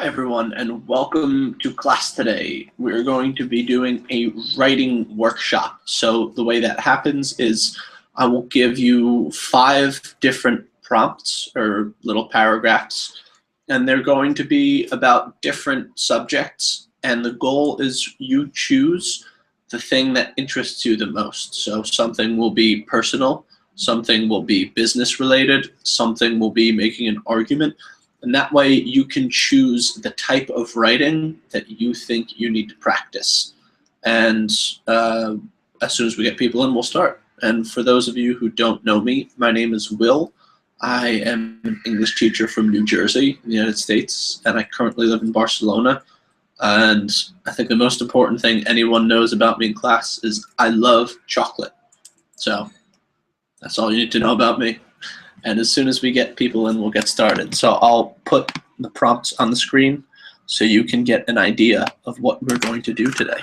Hi, everyone, and welcome to class today. We're going to be doing a writing workshop. So the way that happens is I will give you 5 different prompts or little paragraphs, and they're going to be about different subjects, and the goal is you choose the thing that interests you the most. So something will be personal, something will be business related, something will be making an argument, and that way you can choose the type of writing that you think you need to practice. And as soon as we get people in, we'll start. And for those of you who don't know me, my name is Will. I am an English teacher from New Jersey in the United States, and I currently live in Barcelona. And I think the most important thing anyone knows about me in class is I love chocolate. So that's all you need to know about me. And as soon as we get people in, we'll get started. So I'll put the prompts on the screen so you can get an idea of what we're going to do today.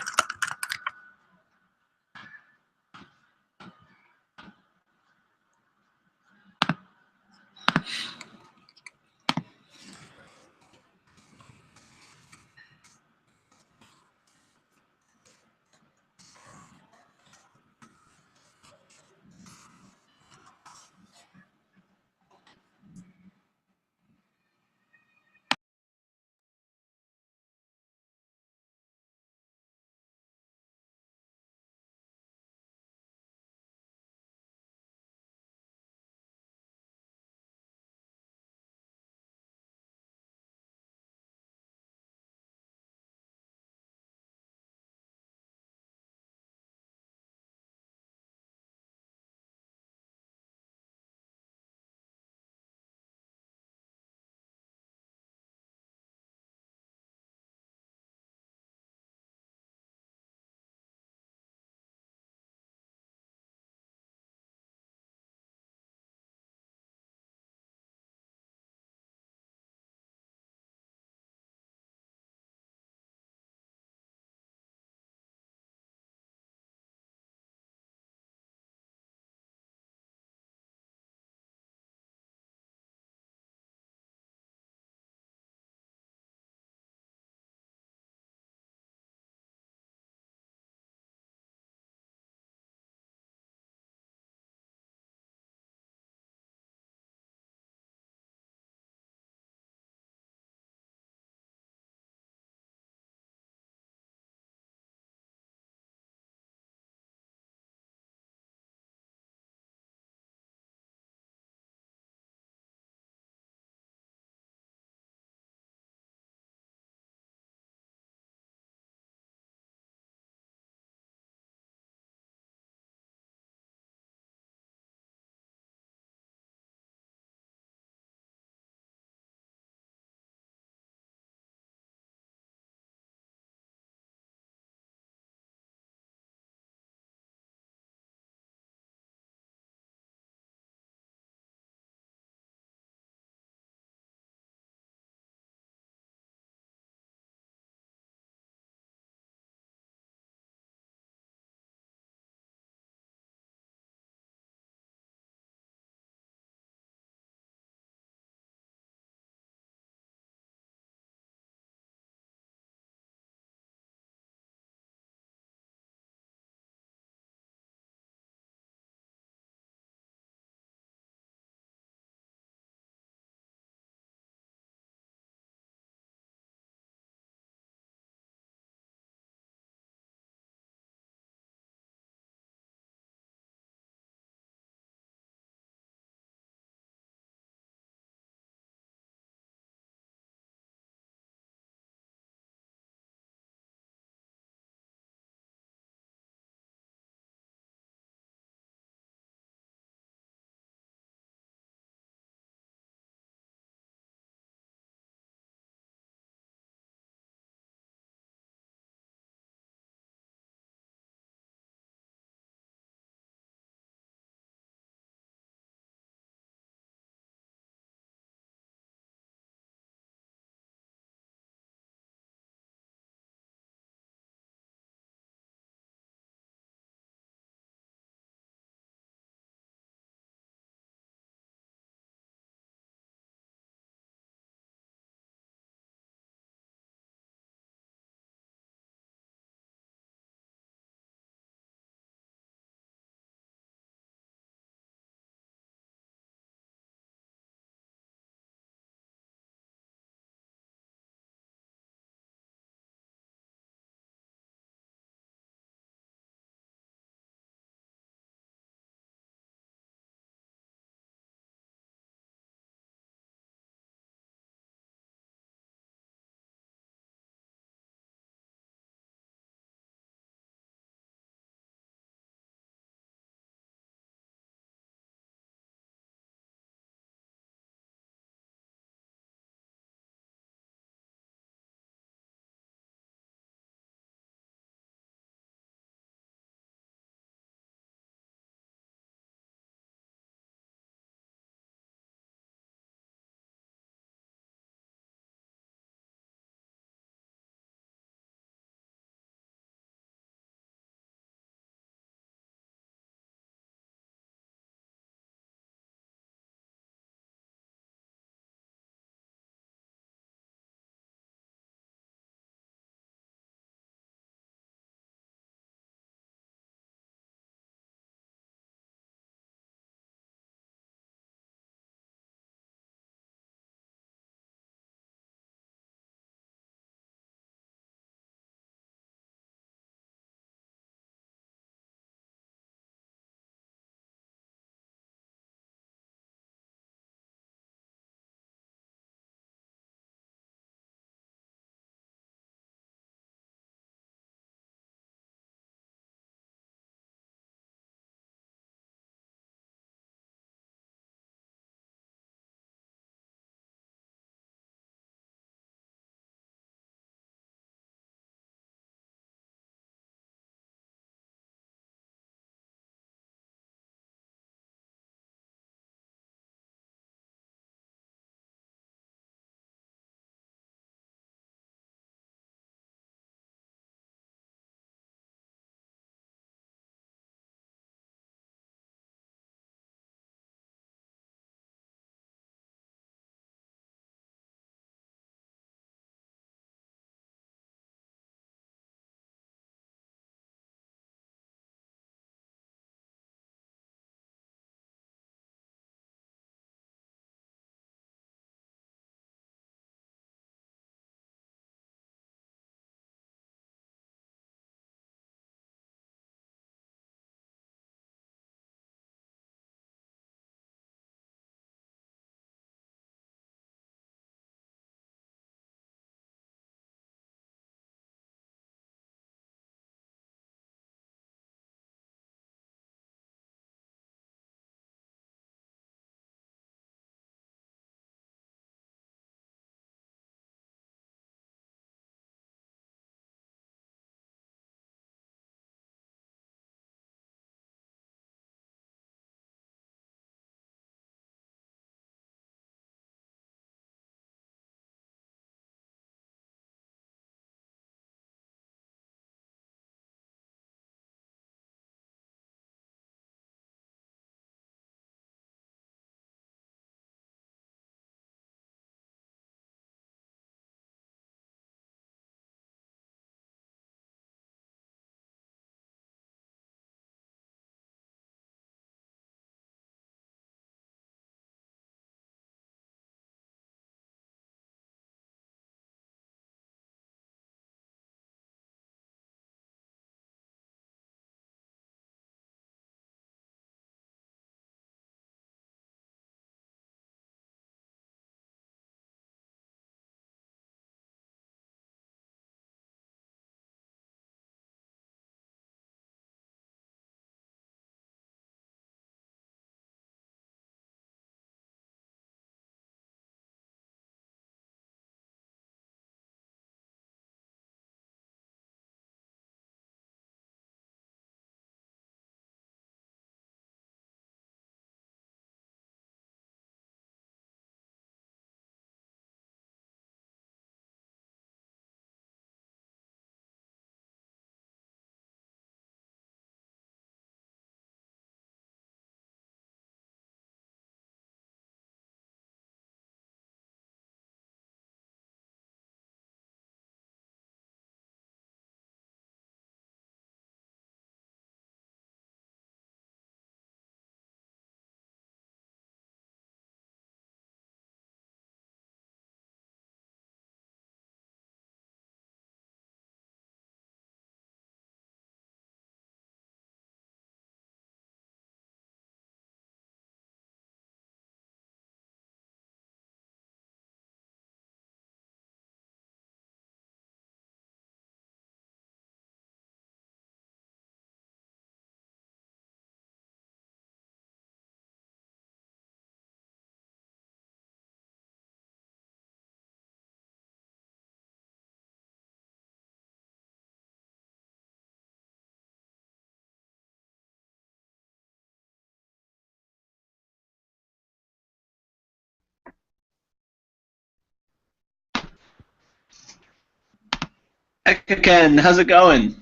Ken, how's it going?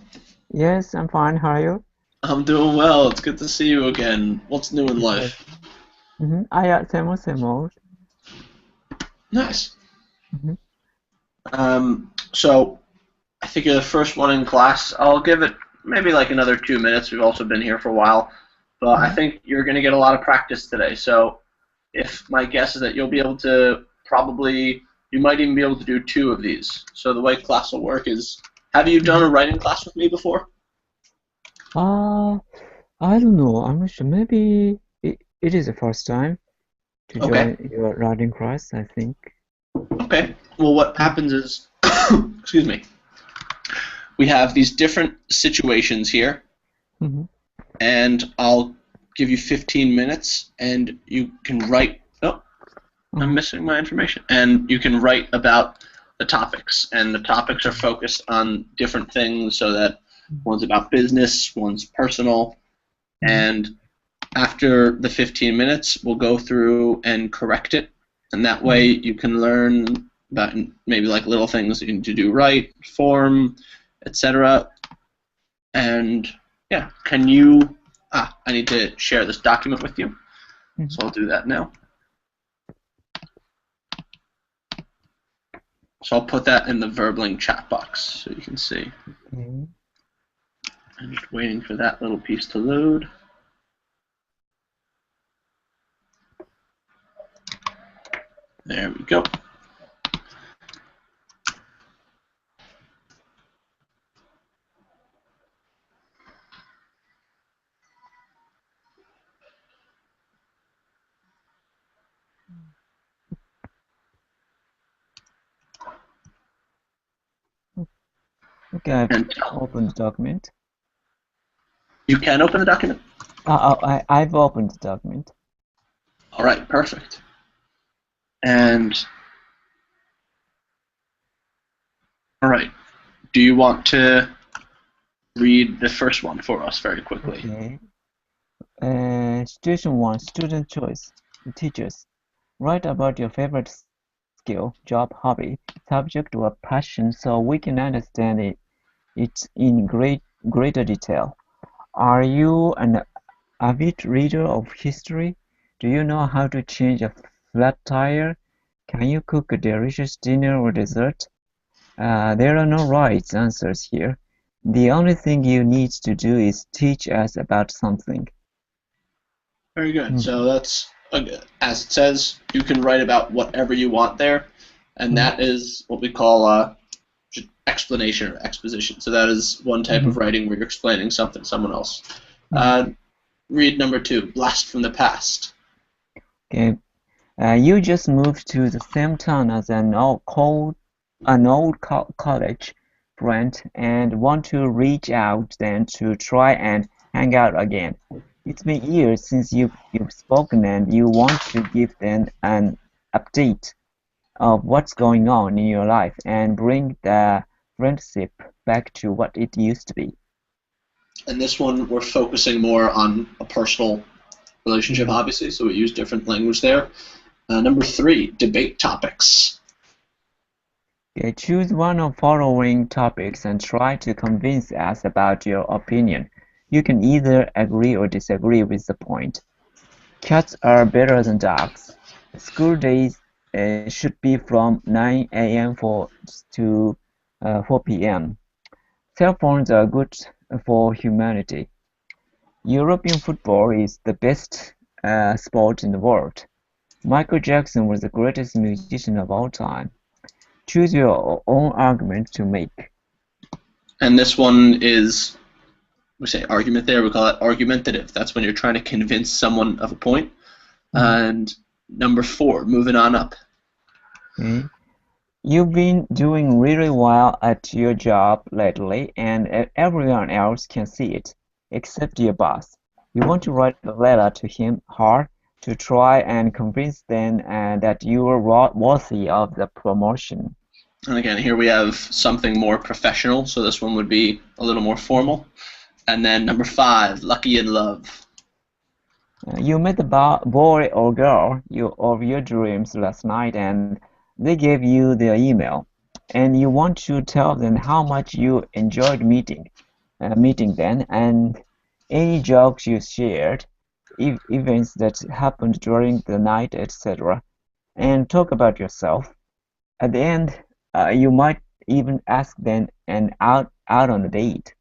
Yes, I'm fine. How are you? I'm doing well. It's good to see you again. What's new in Yes. life? Same old, same old. Nice. Mm-hmm. So I think you're the first one in class. I'll give it maybe like another 2 minutes. We've also been here for a while, but I Mm-hmm. think you're going to get a lot of practice today. So if my guess is that you'll be able to probably, you might even be able to do two of these. So the way class will work is, have you done Mm-hmm. a writing class with me before? Uh, I don't know. I'm not sure. Maybe it is the first time to Okay. join your writing class, I think. Okay. Well, what happens is, excuse me, we have these different situations here, Mm-hmm. and I'll give you 15 minutes, and you can write. Oh, I'm Uh-huh. missing my information. And you can write about the topics, and the topics are focused on different things, so that one's about business, one's personal, Mm-hmm. and after the 15 minutes, we'll go through and correct it, and that way Mm-hmm. you can learn about maybe like little things you need to do right, form, etc. And yeah, can you? I need to share this document with you, Mm-hmm. so I'll do that now. So I'll put that in the Verbling chat box so you can see. Okay. I'm just waiting for that little piece to load. There we go. Okay, I've And opened the document. you can open the document. I've opened the document. All right, perfect. And all right, do you want to read the first one for us very quickly? Okay. Situation one, student choice. Teachers. Write about your favorite skill, job, hobby, subject, or passion so we can understand it in greater detail. Are you an avid reader of history? Do you know how to change a flat tire? Can you cook a delicious dinner or dessert? There are no right answers here. The only thing you need to do is teach us about something. Very good. So Mhm. that's as it says. You can write about whatever you want there, and Mhm. that is what we call explanation or exposition. So that is one type of Mhm. writing where you're explaining something to someone else. Mhm. Uh, Read number two, Blast from the Past. Okay. You just moved to the same town as an old college friend and want to reach out then to try and hang out again. It's been years since you've spoken and you want to give them an update of what's going on in your life and bring the friendship back to what it used to be. And this one, we're focusing more on a personal relationship, Mhm. obviously, so we use different language there. Number three, debate topics. Okay, choose one of following topics and try to convince us about your opinion. You can either agree or disagree with the point. Cats are better than dogs. School days should be from 9 a.m. to 4 p.m. Cell phones are good for humanity. European football is the best sport in the world. Michael Jackson was the greatest musician of all time. Choose your own argument to make. And this one is, we say argument there, we call it argumentative. That's when you're trying to convince someone of a point. Mhm. And number four, moving on up. Okay. You've been doing really well at your job lately, and everyone else can see it, except your boss. You want to write a letter to him, her, to try and convince them that you are worthy of the promotion. And again, here we have something more professional, so this one would be a little more Mhm. formal. And then number five, lucky in love. You met the boy or girl of your dreams last night, and they gave you their email. and you want to tell them how much you enjoyed meeting them, and any jokes you shared, events that happened during the night, etc., and talk about yourself. At the end, you might even ask them out on a date.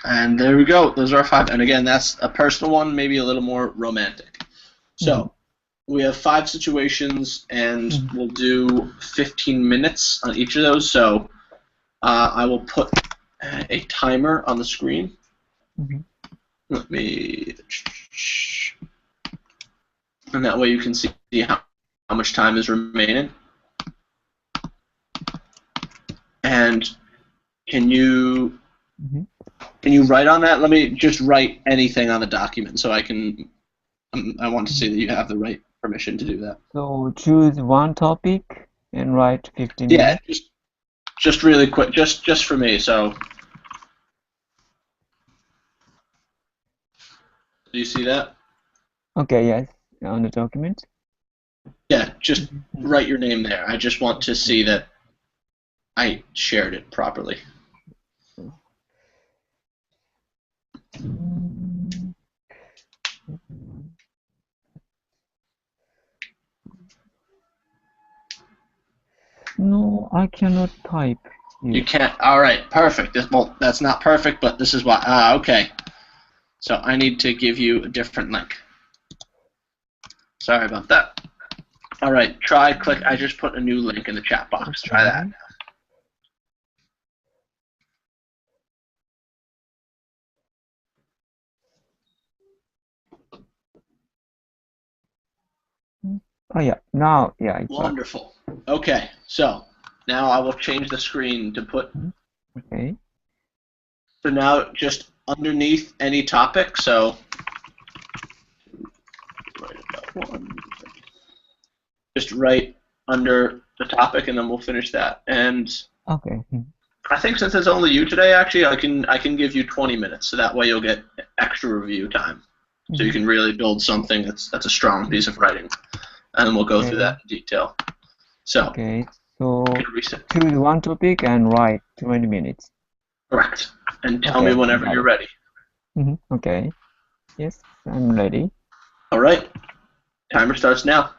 And there we go. Those are our 5. And again, that's a personal one, maybe a little more romantic. So we have 5 situations, and we'll do 15 minutes on each of those. So I will put a timer on the screen. Let me, and that way you can see how much time is remaining. And can you write on that? Let me just write anything on the document so I can. I want to see that you have the right permission to do that. So choose one topic and write 15 Yeah, minutes. just really quick, just for me. So, do you see that? Okay, yes, on the document. Yeah, just write your name there. I just want to see that I shared it properly. No, I cannot type here. You can't. All right, perfect. Well, that's not perfect, but this is why. Okay. So I need to give you a different link. Sorry about that. All right, click. I just put a new link in the chat box. Try that. Oh yeah, now it's Wonderful. Okay, so now I will change the screen to put. Okay. So now just underneath any topic. So just write under the topic, and then we'll finish that. And Okay. I think since it's only you today, actually, I can give you 20 minutes, so that way you'll get extra review time, so you can really build something that's a strong piece of writing, and then we'll go through that in detail. So. Okay. So reset. choose one topic and write 20 minutes. Correct. And tell me whenever you're ready. Okay. Yes, I'm ready. All right. Timer starts now.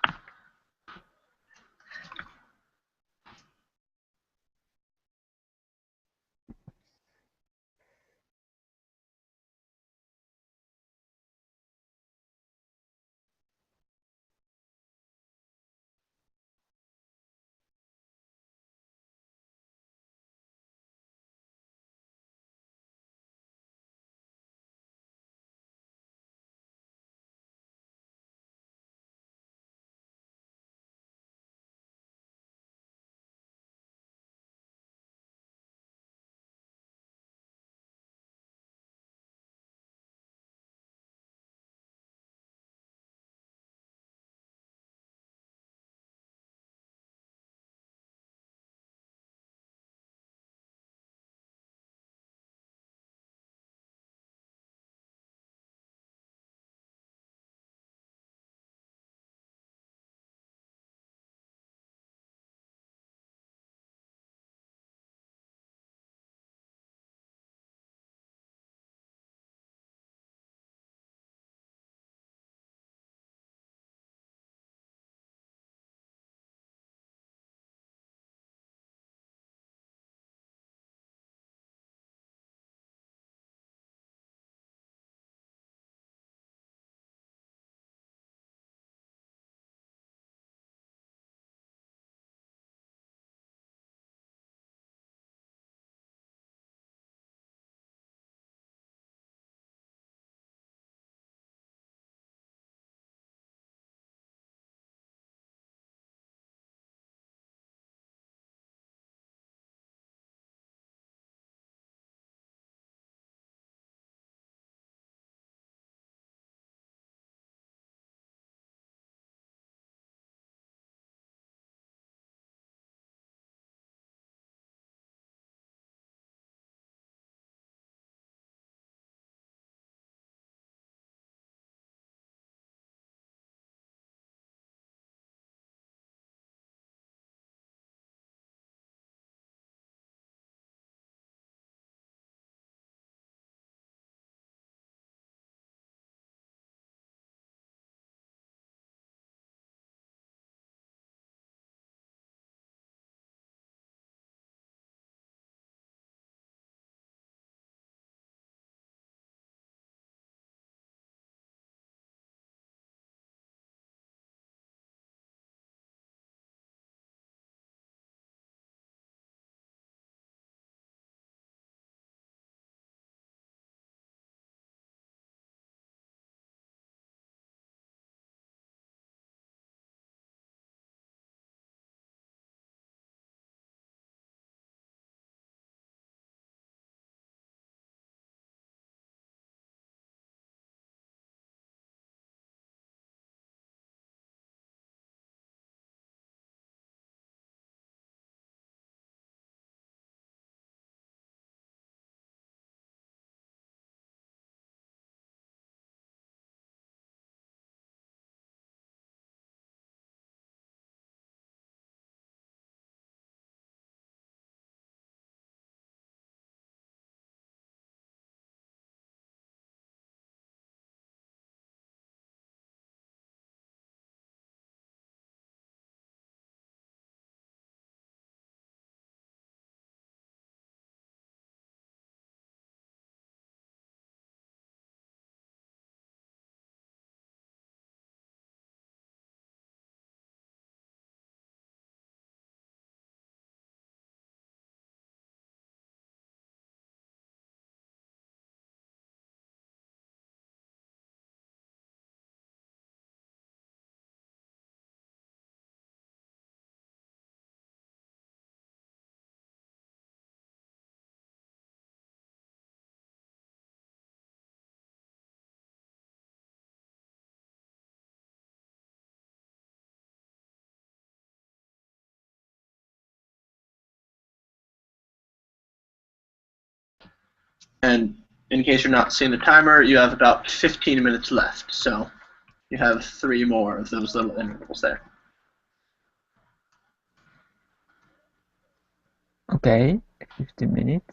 And in case you're not seeing the timer, you have about 15 minutes left. So you have 3 more of those little intervals there. Okay, 15 minutes.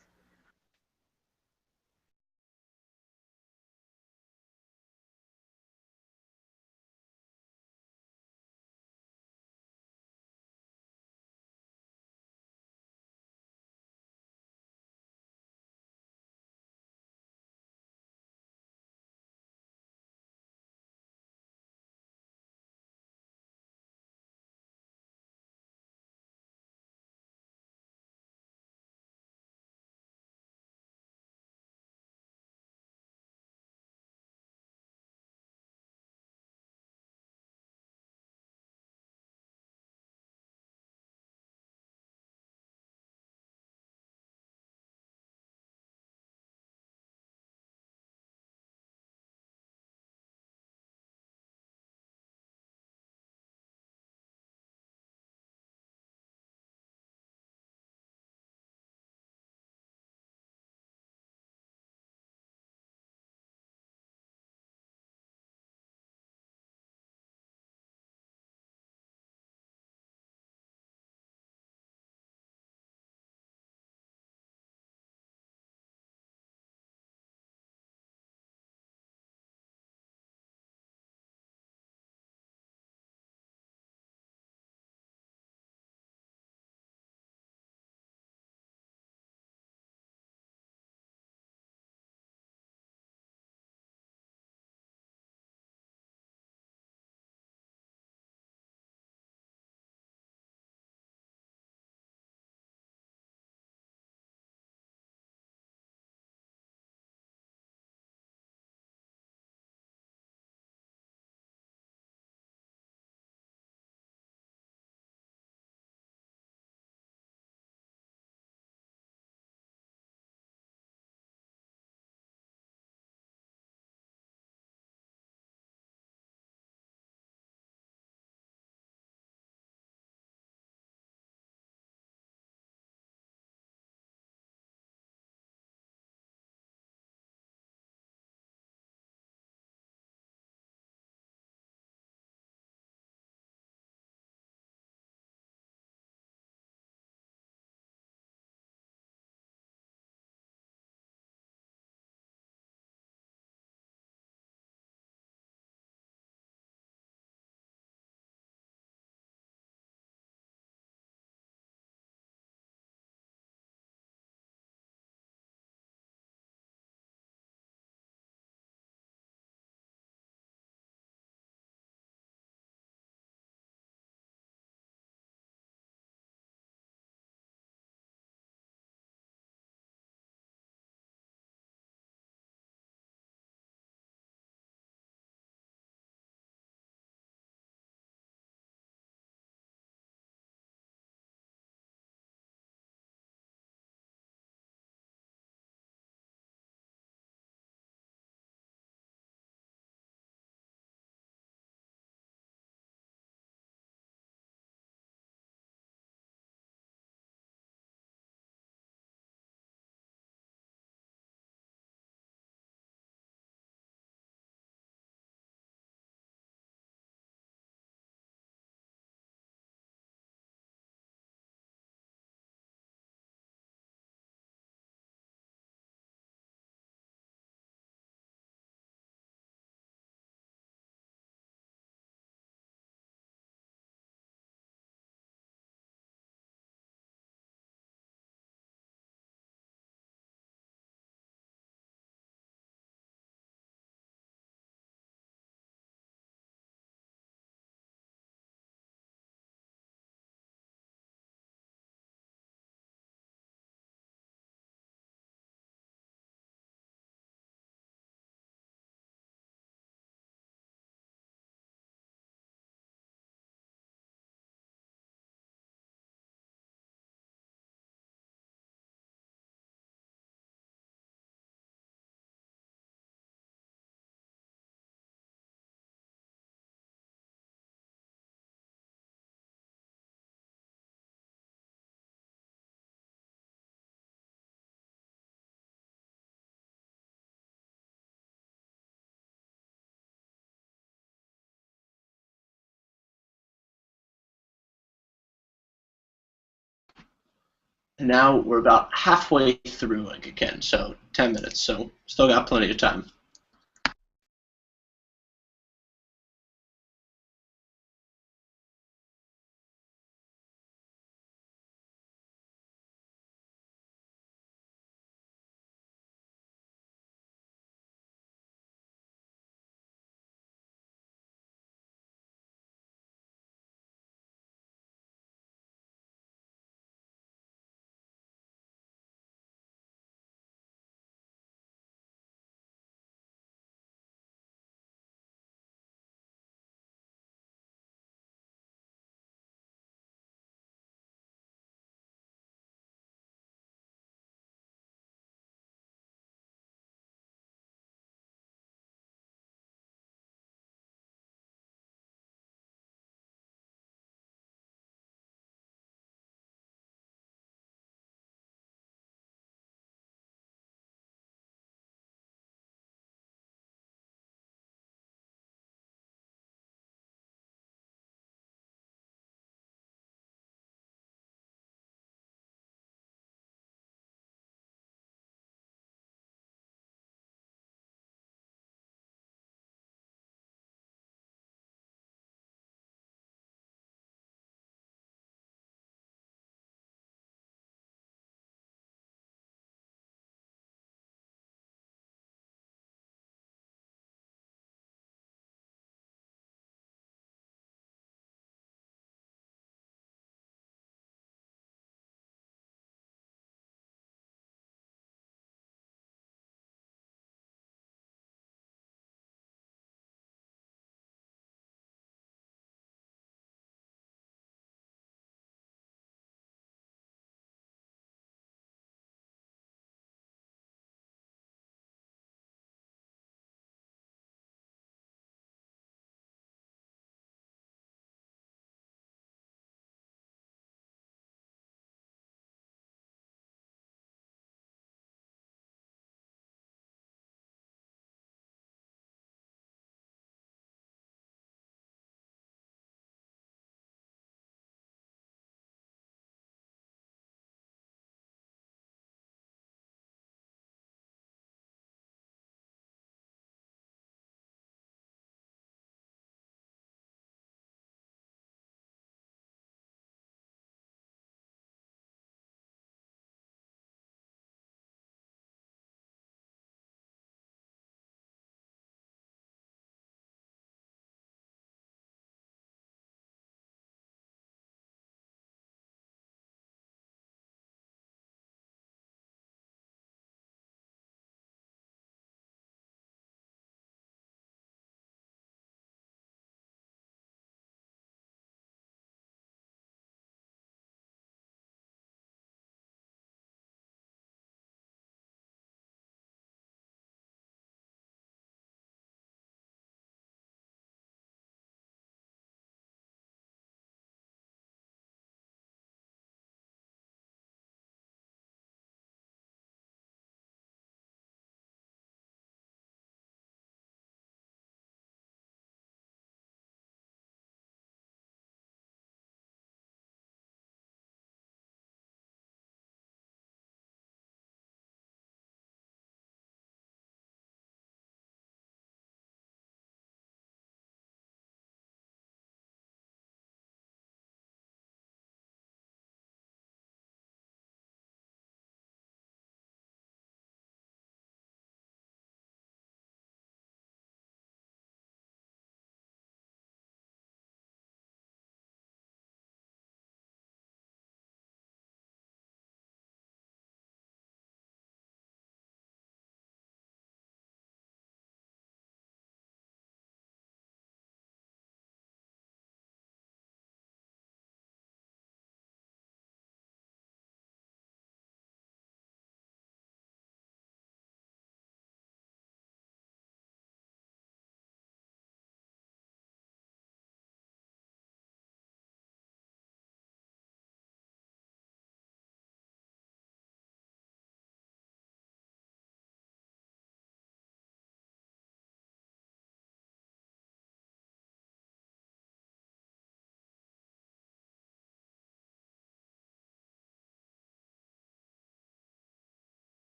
And now we're about halfway through again, so 10 minutes. So still got plenty of time.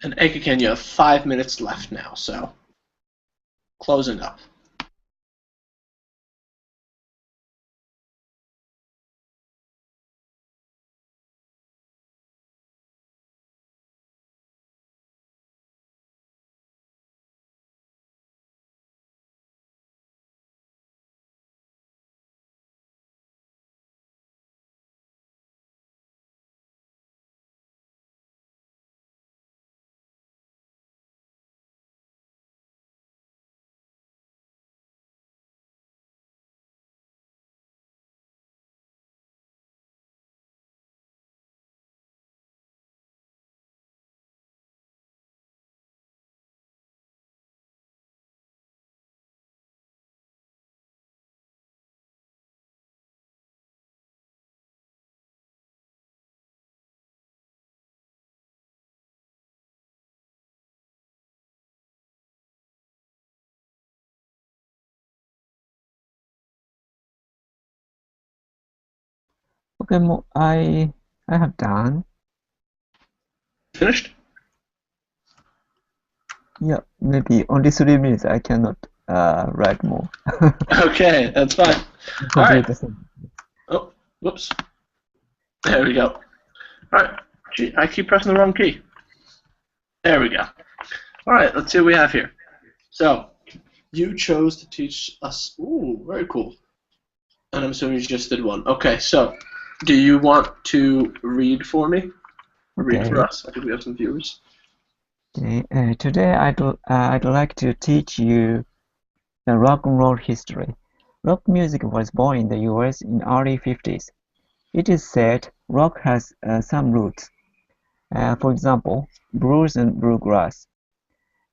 And Ekaken, you have 5 minutes left now, so closing up. Okay, I have done. Finished? Yeah, maybe only 3 minutes. I cannot write more. Okay, that's fine. All Complete right. the sentence. Oh, whoops. There we go. All right. Gee, I keep pressing the wrong key. There we go. All right, let's see what we have here. So, you chose to teach us. Ooh, very cool. And I'm assuming you just did one. Okay, so do you want to read for me? Read for Okay. us. I think we have some viewers. Okay. Today I'd like to teach you the rock and roll history. Rock music was born in the US in early 50s. It is said rock has some roots. For example, blues and bluegrass.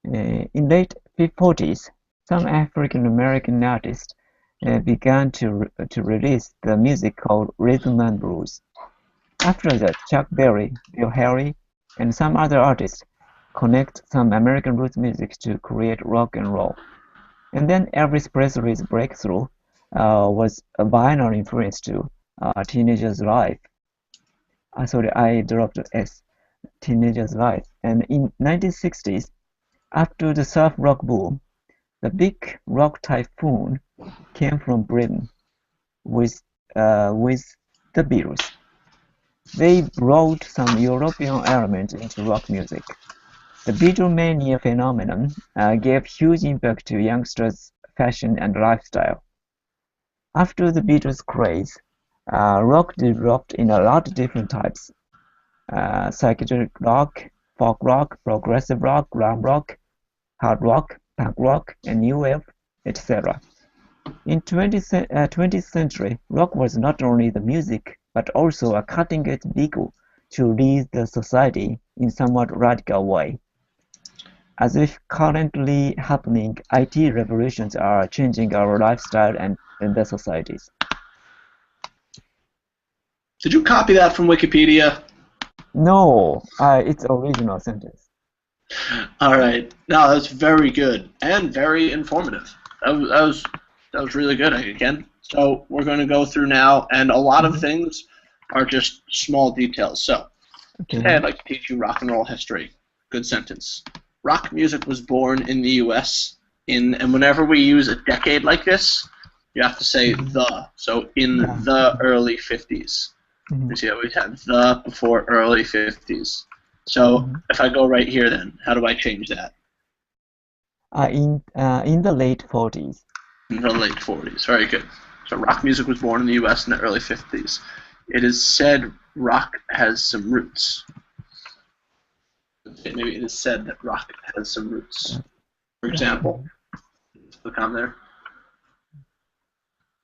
In late 40s, some African American artists began to release the music called rhythm and blues. After that, Chuck Berry, Bill Haley, and some other artists connect some American roots music to create rock and roll. And then Elvis Presley's breakthrough was a vinyl influence to Teenager's Life. Sorry, I dropped S. Teenager's Life. And in 1960s, after the surf rock boom, the big rock typhoon came from Britain with the Beatles. They brought some European elements into rock music. The Beatlemania phenomenon gave huge impact to youngsters' fashion and lifestyle. After the Beatles craze, rock developed in a lot of different types: psychedelic rock, folk rock, progressive rock, glam rock, hard rock, punk rock, and new wave, etc. In 20th century, rock was not only the music, but also a cutting-edge vehicle to lead the society in somewhat radical way. As if currently happening IT revolutions are changing our lifestyle and the societies. Did you copy that from Wikipedia? No, it's original sentence. All right. No, that's very good and very informative. That was really good, again. So we're going to go through now, and a lot of things are just small details. So today I'd like to teach you rock and roll history. Good sentence. Rock music was born in the U.S. And whenever we use a decade like this, you have to say the. So in the early 50s. You see how we had the before early 50s. So if I go right here, then how do I change that? In the late 40s. In the late 40s. Very good. So rock music was born in the U.S. in the early 50s. It is said rock has some roots. Okay, maybe it is said that rock has some roots. For example, click on there.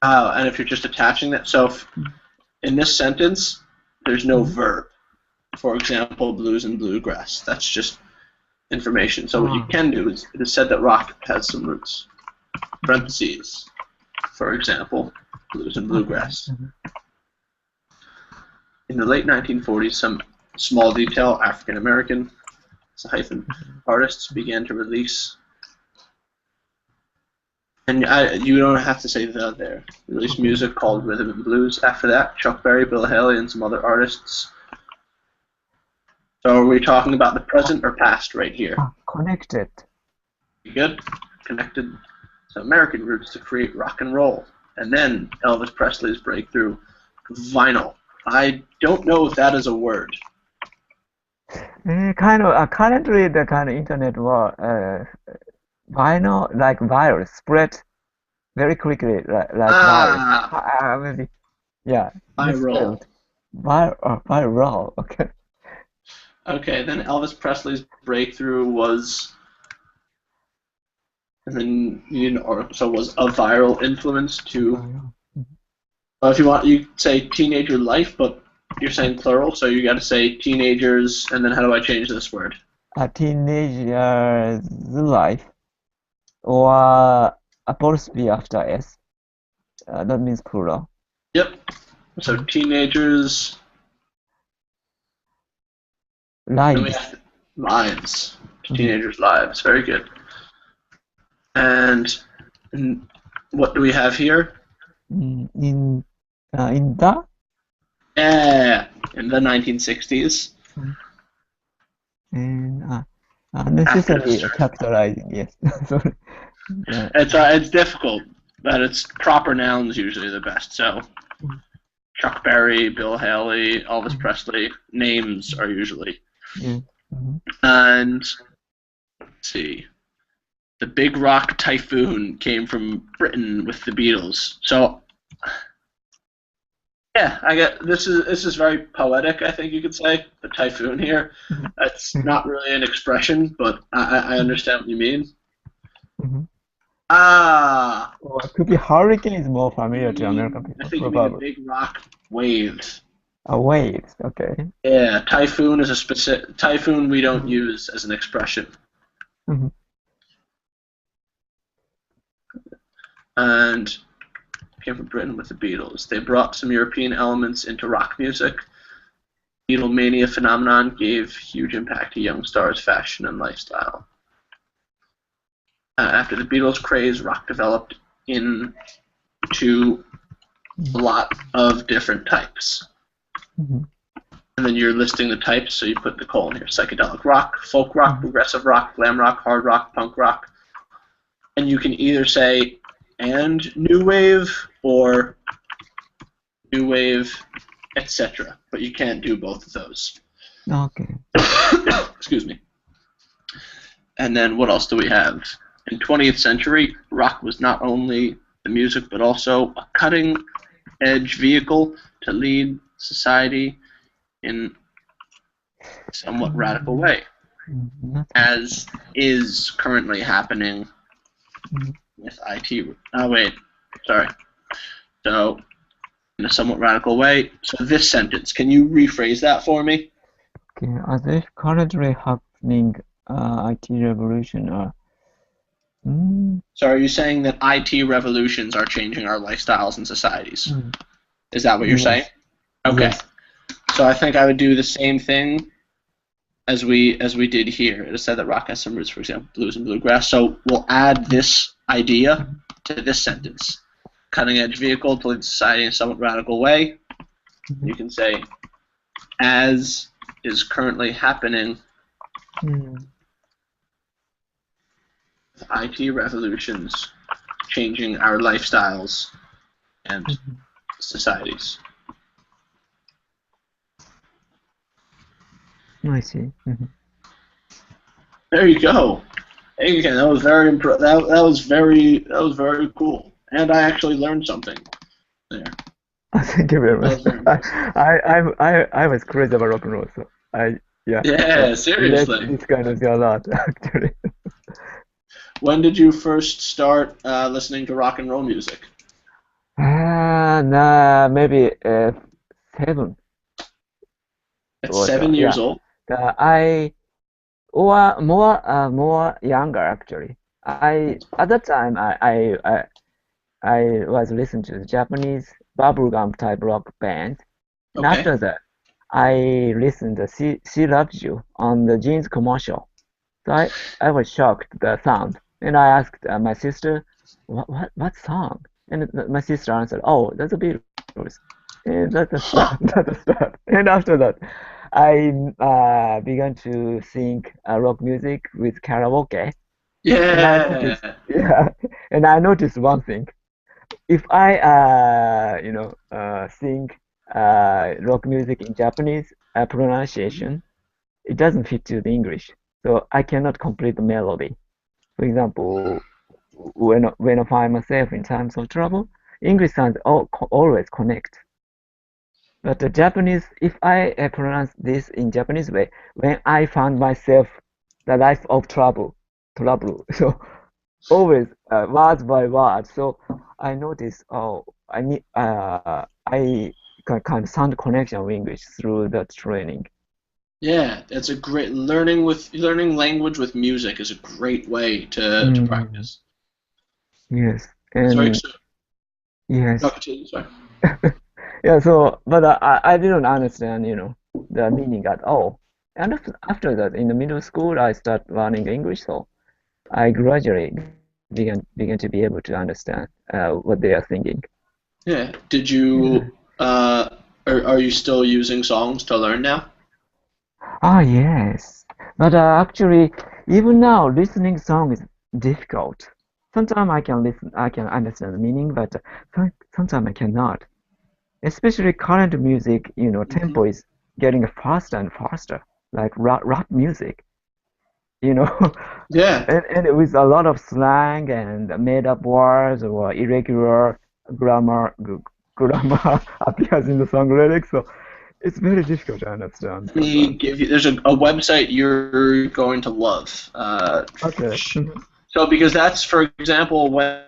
And if you're just attaching that, so in this sentence, there's no verb. For example, blues and bluegrass. That's just information. So what you can do is, it is said that rock has some roots. Parentheses. For example, blues and bluegrass. In the late 1940s, some small detail, African American, artists began to release. And you don't have to say the there. Released music called rhythm and blues. After that, Chuck Berry, Bill Haley, and some other artists So are we talking about the present or past right here? Connected. Good. Connected to American roots to create rock and roll. And then Elvis Presley's breakthrough, vinyl. I don't know if that is a word. Kind of currently the kind of internet war vinyl like virus spread very quickly like virus. Maybe yeah. Viral. Viral. Okay. Okay, then Elvis Presley's breakthrough was, and then was a viral influence to. If you want, you say teenager life, but you're saying plural, so you got to say teenagers, and then how do I change this word? A teenager's life, or apostrophe after s. That means plural. Yep. So teenagers. Lives. Lives. Teenagers' lives. Very good. And what do we have here? In the? Yeah, in the 1960s. And necessarily capitalizing, yes. Sorry. Yeah. It's difficult, but it's proper nouns usually the best. So Chuck Berry, Bill Haley, Elvis Presley, names are usually. Yeah. And let's see. The Big Rock Typhoon came from Britain with the Beatles. So yeah, I get this is very poetic, I think you could say, the typhoon here. That's not really an expression, but I understand what you mean. Or it could be hurricane is more familiar to American people. I think you mean the big rock waves. Waves, okay. Yeah, typhoon is a specific typhoon we don't use as an expression. And came from Britain with the Beatles. They brought some European elements into rock music. Beatlemania phenomenon gave huge impact to young stars' fashion and lifestyle. After the Beatles craze, rock developed into a lot of different types. And then you're listing the types, so you put the colon here. Psychedelic rock, folk rock, progressive rock, glam rock, hard rock, punk rock. And you can either say and new wave or new wave, etc. But you can't do both of those. Okay. Excuse me. And then what else do we have? In 20th century, rock was not only the music but also a cutting-edge vehicle to lead society in a somewhat radical way, as is currently happening with IT. Oh, wait. Sorry. So, in a somewhat radical way. So this sentence, can you rephrase that for me? Okay. As if currently happening IT revolution So are you saying that IT revolutions are changing our lifestyles and societies? Is that what you're saying? Okay. Yes. So I think I would do the same thing as we did here. It said that rock has some roots, for example, blues and bluegrass. So we'll add this idea to this sentence. Cutting-edge vehicle to lead society in a somewhat radical way. You can say, as is currently happening, IT revolutions changing our lifestyles and societies. I see. There you go. Again, that was very that was very cool, and I actually learned something there. Thank you very much. I was crazy about rock and roll, so Yeah, seriously. This kind of a lot actually. When did you first start listening to rock and roll music? Maybe 7. At 7 years old? Or more younger actually. At that time I was listening to the Japanese bubblegum type rock band. And after that, I listened to She Loves You on the jeans commercial. So I was shocked the sound, and I asked my sister, what song? And my sister answered, oh, that's the Beatles. And that's the start. And after that, I began to sing rock music with karaoke, and I noticed, Yeah. yeah, and I noticed one thing. If I, sing rock music in Japanese pronunciation, it doesn't fit to the English, so I cannot complete the melody. For example, when I find myself in times of trouble, English sounds always connect. But the Japanese, if I pronounce this in Japanese way, when I found myself the life of trouble, so always word by word. So I notice, oh, I can kind of sound connection with English through that training. Yeah, it's a great learning language with music is a great way to Mm, practice. yes, Sorry, and so, no, yes, continue, sorry. yeah. So, but I didn't understand, the meaning at all. And after that, in the middle school, I start learning English, so I gradually began to be able to understand what they are thinking. Yeah. Did Yeah. you are you still using songs to learn now? Ah, yes. But actually, even now, listening song is difficult. Sometimes I can listen, I can understand the meaning, but sometimes I cannot. Especially current music, tempo Hmm. is getting faster and faster, like rap music, you know, Yeah. and with a lot of slang and made up words or irregular grammar appears in the song lyrics, so it's very difficult to understand Let me sometimes. give you. There's a website you're going to love. Okay. So because that's, for example, when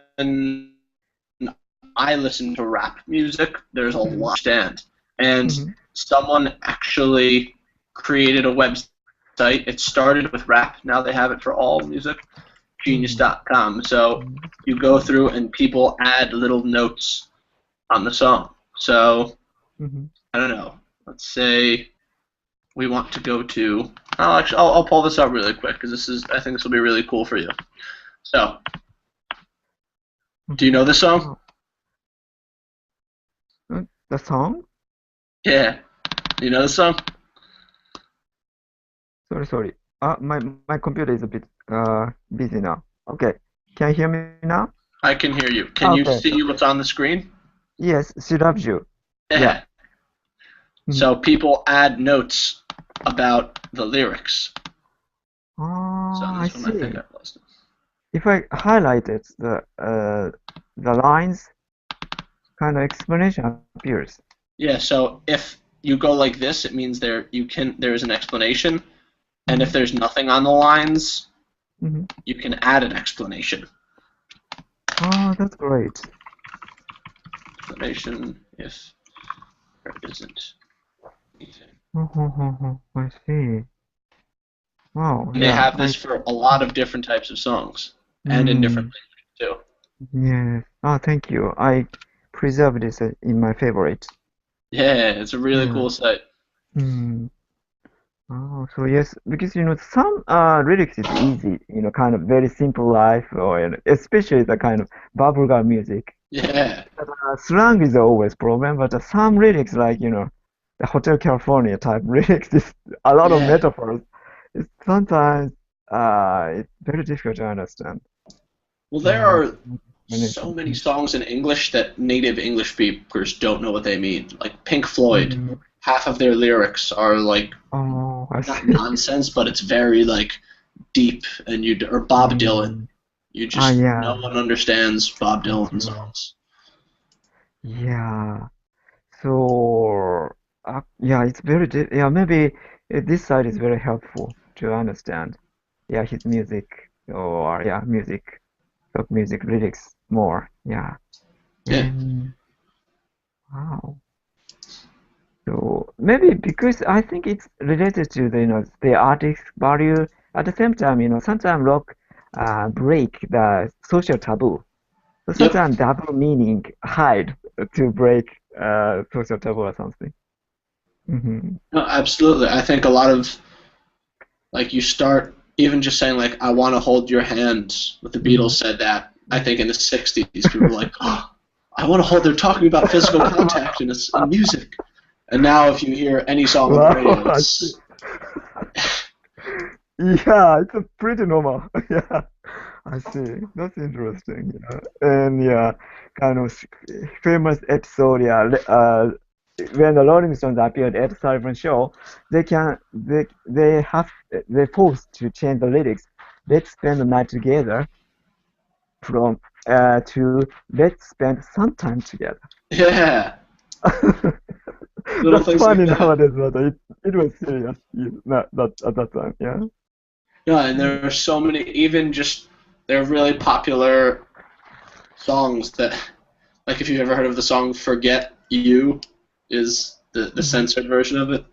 I listen to rap music, there's a Mhm. lot stand, and Mhm. someone actually created a website. It started with rap. Now they have it for all music. Mhm. Genius.com. So Mhm. you go through and people add little notes on the song. So Mhm. I don't know. Let's say we want to go to. I'll pull this up really quick because I think this will be really cool for you. So, do you Mhm. know this song? Oh, the song? Yeah. Do you know this song? Sorry, sorry. My computer is a bit busy now. Okay. Can you hear me now? I can hear you. Can you Okay. see what's on the screen? Yes, she loves you. Yeah. Yeah. Mhm. So people add notes about the lyrics. So Oh, I this one I think see. I've lost it. If I highlighted the lines, kind of explanation appears. Yeah. So if you go like this, it means there's an explanation, and if Hmm. there's nothing on the lines, Hmm. you can add an explanation. Oh, that's great. Explanation if there isn't anything. I see. Wow. And they Yeah. have this for a lot of different types of songs and in different Mm, languages too. yes. Oh, thank you. I preserve this in my favorite. Yeah, it's a really Yeah. cool site. Mm. Oh, so yes, because some lyrics is easy, kind of very simple life, or especially the kind of bubblegum music. Yeah, But, slang is always problem, but some lyrics like the Hotel California type lyrics is a lot of yeah. metaphors. It's sometimes it's very difficult to understand. Well, there Yeah, are so explanation. many songs in English that native English speakers don't know what they mean. Like Pink Floyd, Mm. half of their lyrics are like Oh, I not see. nonsense, but it's very like deep. Or Bob Dylan, Mm. no Yeah, one understands Bob that's Dylan right. songs. Yeah. So, yeah, it's very di yeah, maybe this side is very helpful to understand. Yeah, his music or yeah, rock music lyrics more. Yeah, Yeah, and wow. So maybe because I think it's related to the artist's value. At the same time, sometimes rock break the social taboo. So yep. sometimes double meaning hide to break social taboo or something. Hmm. No, absolutely. I think a lot of like you start even just saying like I want to hold your hand. What the Beatles Hmm. said that I think in the '60s people were like, oh, I want to hold. They're talking about physical contact in music, And now if you hear any song on the radio, Wow, I it's see. Yeah, it's pretty normal. Yeah, I see. That's interesting. Yeah, and yeah, kind of famous episode. Yeah, when the Rolling Stones appeared at Sullivan Show, they forced to change the lyrics. Let's spend the night together from to let's spend some time together. yeah, little That's things like funny that. nowadays, but it was serious. That at that time. Yeah. Yeah, and there are so many, even just they're really popular songs that, like if you've ever heard of the song "Forget You," is the Mhm. censored version of it.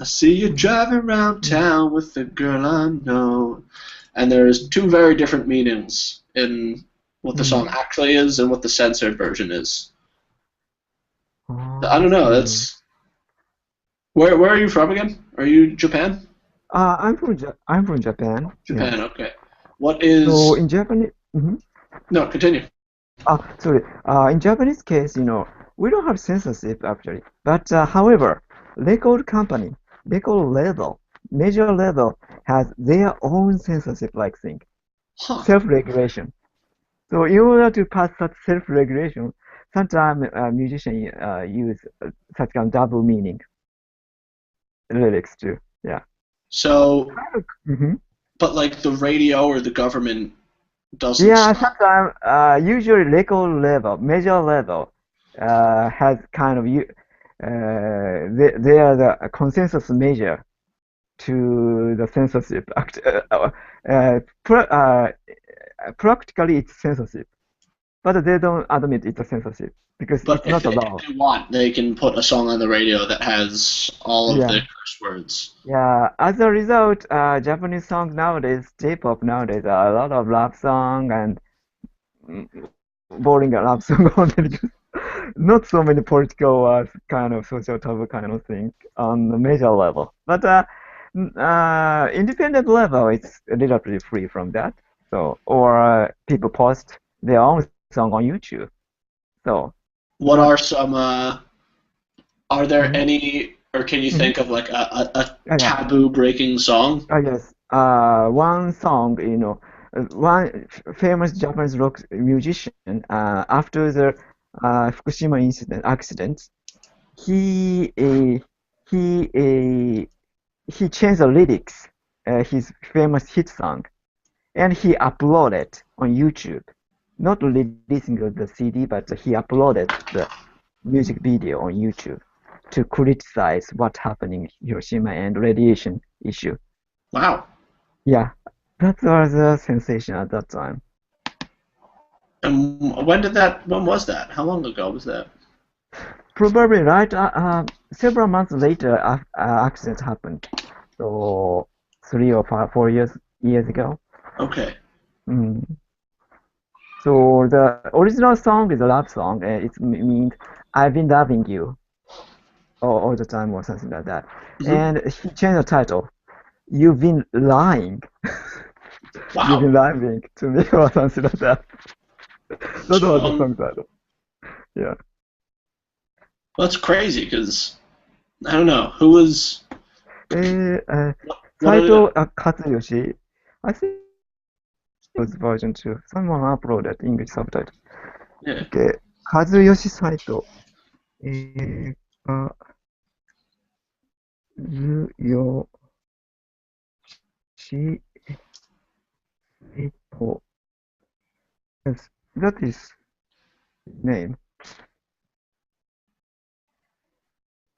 I see you driving around town with the girl I know, and there's two very different meanings in what the song Mhm. actually is and what the censored version is. Oh, I I don't know. see. That's where are you from again? Are you Japan? I'm from Japan. Yeah. Japan. Okay. What So is in Japanese, no? Continue. sorry. In Japanese case, we don't have censorship actually. But however, record company, record label, major label has their own censorship like thing, Huh. self-regulation. So in order to pass such self-regulation, sometimes musicians use such kind of double meaning lyrics too. Yeah. So, hmm but like the radio or the government doesn't Yeah, stop. sometimes usually record level, major level, has kind of they are the consensus measure to the censorship act. Practically, it's censorship, but they don't admit it's a censorship because But it's not if allowed. they want, they can put a song on the radio that has all of the Yeah, curse words. yeah. As a result, Japanese songs nowadays, J-pop nowadays, are a lot of love song and mm, boring love song only. Not so many political kind of social taboo kind of thing on the major level. But independent level, it's relatively free from that. So, or people post their own song on YouTube. So, What not. are some? Are there Mhm, any, or can you mhm. think of like a Yeah. taboo breaking song? Yes. One song, one famous Japanese rock musician, after the Fukushima incident accident, he uh, he uh, he changed the lyrics, his famous hit song, and he uploaded on YouTube. Not releasing the CD, but he uploaded the music video on YouTube to criticize what's happening in Hiroshima and radiation issue. Wow. Yeah, that was a sensation at that time. And when did that? When was that? How long ago was that? Probably right. Several months later, accident happened. So 3 or 4 years ago. Okay. Mm. So the original song is a love song, and it means I've been loving you all the time or something like that. Hmm. And he changed the title. You've been lying. You've Wow. been lying to me or something like that. That was the So song title. Yeah. that's crazy because I don't know who was what did it? Saito Katsuyoshi. I think it was version 2. Someone uploaded English subtitle. Yeah. Okay. Kazuyoshi Saito. カズヨシ Saito. Yes, that is name.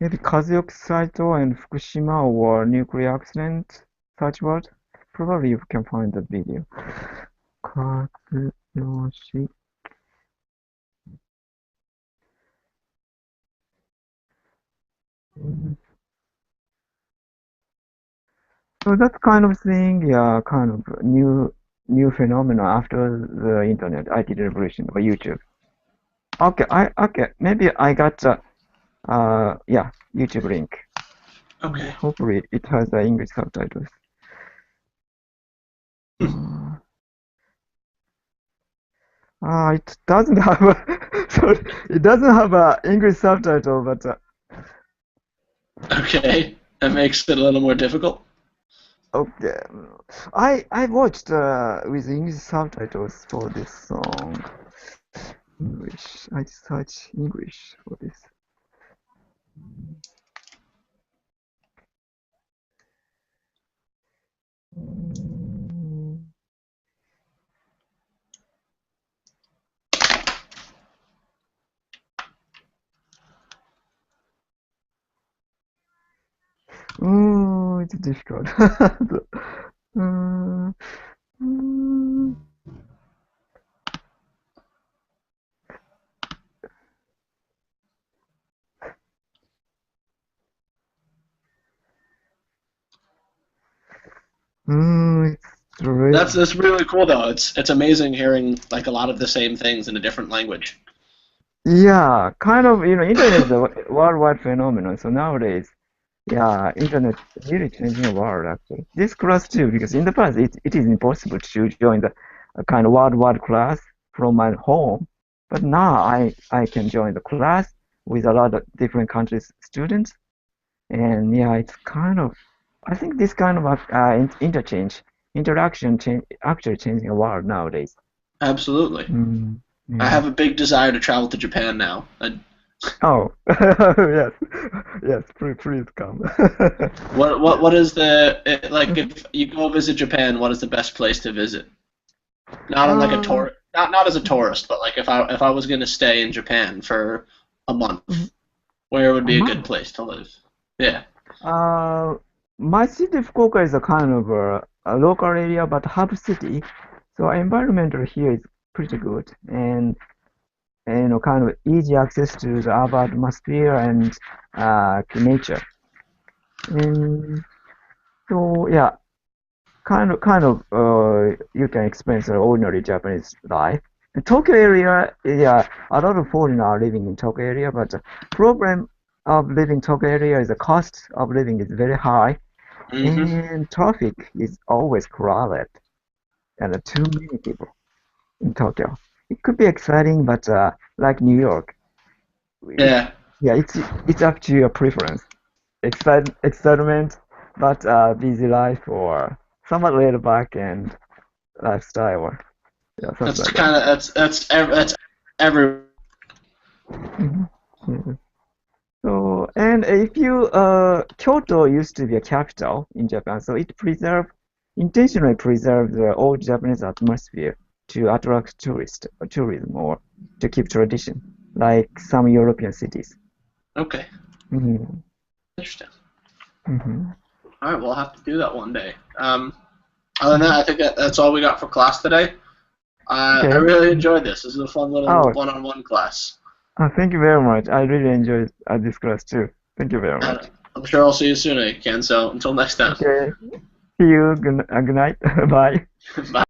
Maybe Kazuyoshi Saito and Fukushima or nuclear accident. Search word. Probably you can find that video. Kazuyoshi. So that kind of thing, yeah, kind of new phenomena after the internet, IT revolution or YouTube. Okay, maybe I got yeah, YouTube link. Okay. Hopefully it has the English subtitles. Hmm. Uh, it doesn't have a sorry, it doesn't have a English subtitle, but Okay, that makes it a little more difficult. Okay. I watched with English subtitles for this song. English. I search English for this. Mm, Oh, it's difficult. Mm, mm, it's really, That's really cool though. It's amazing hearing like a lot of the same things in a different language. yeah, kind of, internet is a worldwide phenomenon. So nowadays, yeah, internet really changing the world actually. This class too, because in the past it is impossible to join the kind of worldwide class from my home. But now I can join the class with a lot of different countries students. And yeah, it's kind of, I think this kind of interaction change, actually changing the world nowadays. Absolutely. Mm, I yeah. have a big desire to travel to Japan now. Oh, yes, yes, please come. What is like if you go visit Japan, what is the best place to visit? Not on like a Uh, tour, not as a tourist, but like if I was gonna stay in Japan for a month, where would a be a good month. place to live? Yeah. Uh, my city, Fukuoka, is a kind of a local area, but hub city. So environment here is pretty good, and kind of easy access to the urban atmosphere and nature. And so yeah, you can experience the ordinary Japanese life. In Tokyo area, yeah, a lot of foreigners are living in Tokyo area, but the problem of living in Tokyo area is the cost of living is very high, Hmm. and traffic is always crowded, and too many people in Tokyo. It could be exciting, but like New York, it, Yeah. yeah, it's up to your preference. Excitement, but busy life or somewhat laid back and lifestyle or yeah, something That's like that. kind of that's every. Mhm. Yeah. So, and if you, Kyoto used to be a capital in Japan, so it intentionally preserved the old Japanese atmosphere to attract tourism or to keep tradition, like some European cities. Okay. Hmm. Interesting. Hmm. All right, we'll have to do that one day. Other than that, Hmm. I think that's all we got for class today. I Okay. really enjoyed this. This is a fun little Oh, one-on-one class. thank you very much. I really enjoyed this class too. Thank you very And much. I'm sure I'll see you soon, Ken. So until next time. Okay. See you. Good night. Bye. Bye.